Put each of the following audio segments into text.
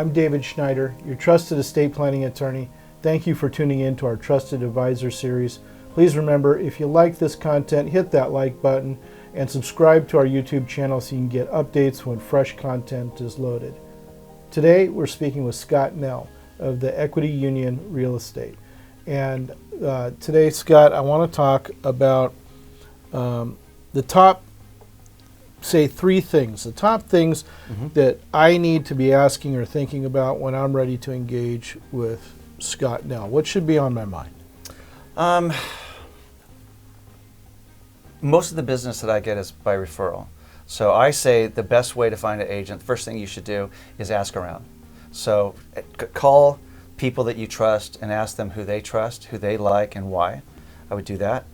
I'm David Schneider, your trusted estate planning attorney. Thank you for tuning in to our Trusted Advisor series. Please remember, if you like this content, hit that like button and subscribe to our YouTube channel so you can get updates when fresh content is loaded. Today, we're speaking with Scott Nell of the Equity Union Real Estate. And today, Scott, I want to talk about the top, say, three things. The top things that I need to be asking or thinking about when I'm ready to engage with Scott Nell. What should be on my mind? Most of the business that I get is by referral. So I say the best way to find an agent, the first thing you should do is ask around. So call people that you trust and ask them who they trust, who they like, and why. I would do that.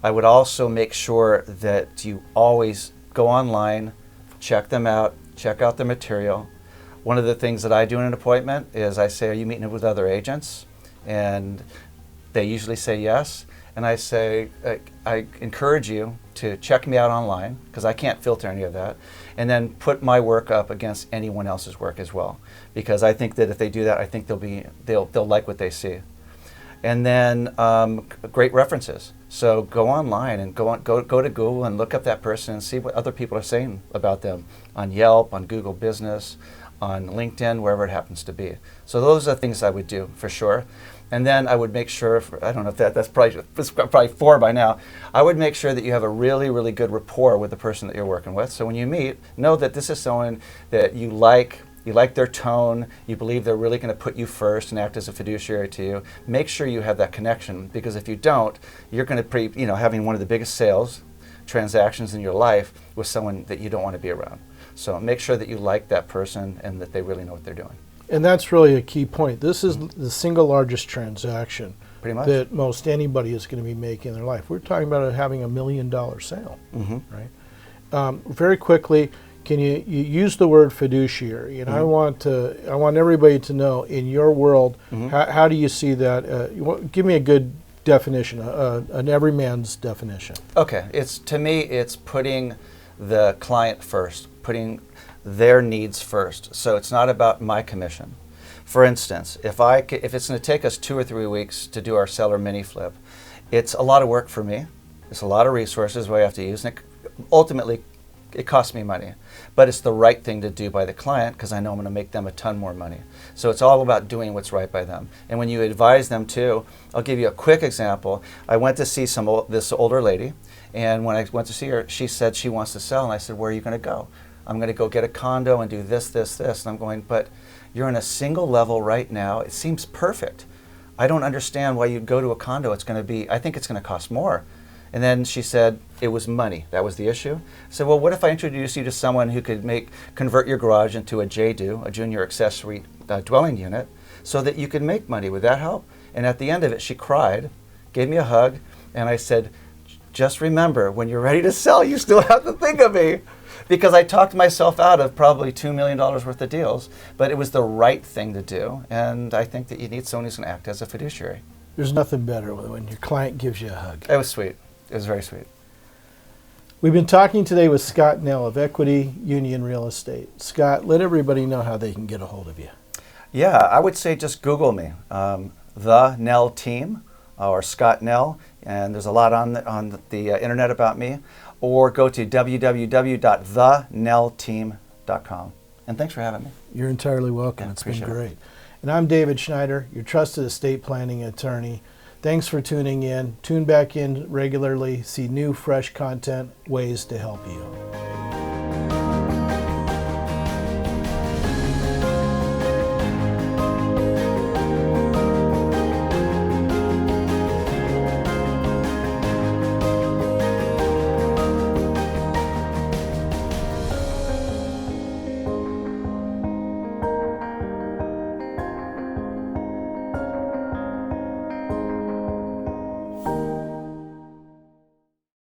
I would also make sure that you always go online, check them out, check out their material. One of the things that I do in an appointment is I say, are you meeting with other agents? And they usually say yes. And I say, I encourage you to check me out online, because I can't filter any of that, and then put my work up against anyone else's work as well. Because I think that if they do that, I think they'll like what they see. And then great references. So go online and go to Google and look up that person and see what other people are saying about them on Yelp, on Google Business, on LinkedIn, wherever it happens to be. So those are things I would do for sure. And then I would make sure, I don't know if that's probably four by now, I would make sure that you have a really, really good rapport with the person that you're working with. So when you meet, know that this is someone that you like their tone, you believe they're really going to put you first and act as a fiduciary to you. Make sure you have that connection, because if you don't, you're going to be having one of the biggest sales transactions in your life with someone that you don't want to be around. So make sure that you like that person and that they really know what they're doing. And that's really a key point. This is the single largest transaction pretty much that most anybody is going to be making in their life. We're talking about having $1 million sale, right? Very quickly, can you use the word fiduciary? And I want everybody to know, in your world, how do you see that? Give me a good definition, an everyman's definition. Okay, to me, it's putting the client first, putting their needs first. So it's not about my commission. For instance, if it's going to take us 2 or 3 weeks to do our seller mini flip, it's a lot of work for me. It's a lot of resources we have to use, and ultimately it costs me money. But it's the right thing to do by the client, because I know I'm going to make them a ton more money. So it's all about doing what's right by them. And when you advise them too, I'll give you a quick example. I went to see this older lady, and when I went to see her, she said she wants to sell, and I said, where are you going to go? I'm going to go get a condo and do this, this, this. And I'm going, but you're in a single level right now. It seems perfect. I don't understand why you'd go to a condo. I think it's going to cost more. And then she said it was money. That was the issue. I said, well, what if I introduce you to someone who could convert your garage into a JDU, a junior accessory dwelling unit, so that you could make money? Would that help? And at the end of it, she cried, gave me a hug, and I said, just remember, when you're ready to sell, you still have to think of me. Because I talked myself out of probably $2 million worth of deals, but it was the right thing to do. And I think that you need someone who's going to act as a fiduciary. There's nothing better when your client gives you a hug. It was sweet. It was very sweet. We've been talking today with Scott Nell of Equity Union Real Estate. Scott, let everybody know how they can get a hold of you. Yeah, I would say just Google me, The Nell Team, or Scott Nell, and there's a lot on the internet about me. Or go to www.thenellteam.com. And thanks for having me. You're entirely welcome. Yeah, it's been great. And I'm David Schneider, your trusted estate planning attorney. Thanks for tuning in. Tune back in regularly. See new, fresh content, ways to help you.